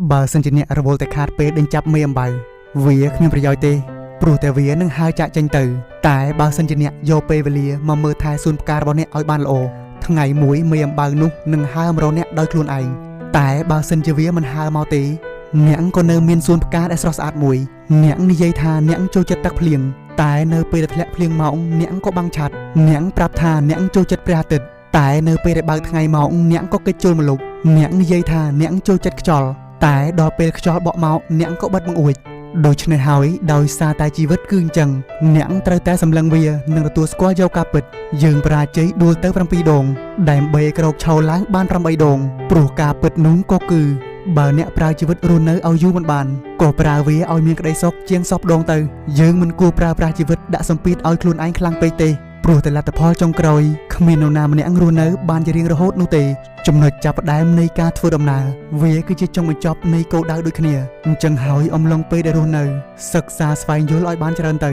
បើសិនជាអ្នករវល់តែខាតពេលដេញចាប់មេអំបៅវាគ្មានប្រយោជន៍ទេព្រោះតែវានឹងហើរចាក់ចេញទៅតែបើសិនជាអ្នកយកពេលវេលាមកមើលថែសួនផ្ការបស់អ្នកឲ្យបានល្អថ្ងៃមួយមេអំបៅនោះនឹងហើរមករកអ្នកដោយខ្លួនឯងតែបើសិនជាវាមិនហើរមកទេអ្នកក៏នៅមានសួនផ្កាដែលស្រស់ស្អាតមួយអ្នកនិយាយថាអ្នកចូលចិត្តទឹកភ្លៀងតែនៅពេលដែលធ្លាក់ភ្លៀងមកអ្នកក៏បាំងឆាត់អ្នកប្រាប់ថាអ្នកចូលចិត្តព្រះអាទិត្យតែនៅពេលដែលបើកថ្ងៃមកអ្នកក៏គេចជុលមកលុបអ្នកនិយាយថាអ្នកចូលចិត្តខ្យល់តែដល់ពេលខ្យល់បក់មកអ្នកក៏បិទបង្អួចដូច្នេះហើយដោយសារតែជីវិតគឺអញ្ចឹងអ្នកត្រូវតែសម្លឹងវានិងទទួលស្គាល់យកការពិតយើងបរាជ័យដួលទៅ7ដងដើម្បីក្រោកឈរឡើងបាន8ដងព្រោះការពិតនោះក៏គឺបើអ្នកប្រើជីវិតរស់នៅឲ្យយូរមិនបានក៏ប្រើវាឲ្យមានក្តីសុខជាងសពដងទៅយើងមិនគួរប្រើប្រាស់ជីវិតដាក់សម្ពាធឲ្យខ្លួនឯងខ្លាំងពេកទេព្រោះតែលទ្ធផលចុងក្រោយគ្មាននរណាម្នាក់រស់នៅបានជារៀងរហូតនោះទេចំណុចចាប់ផ្ដើមនៃការធ្វើដំណើរវាគឺជាចុងបញ្ចប់នៃគោលដៅដូចគ្នាអញ្ចឹងហើយអំឡុងពេលដែលរស់នៅសិក្សាស្វែងយល់ឲ្យបានច្រើនទៅ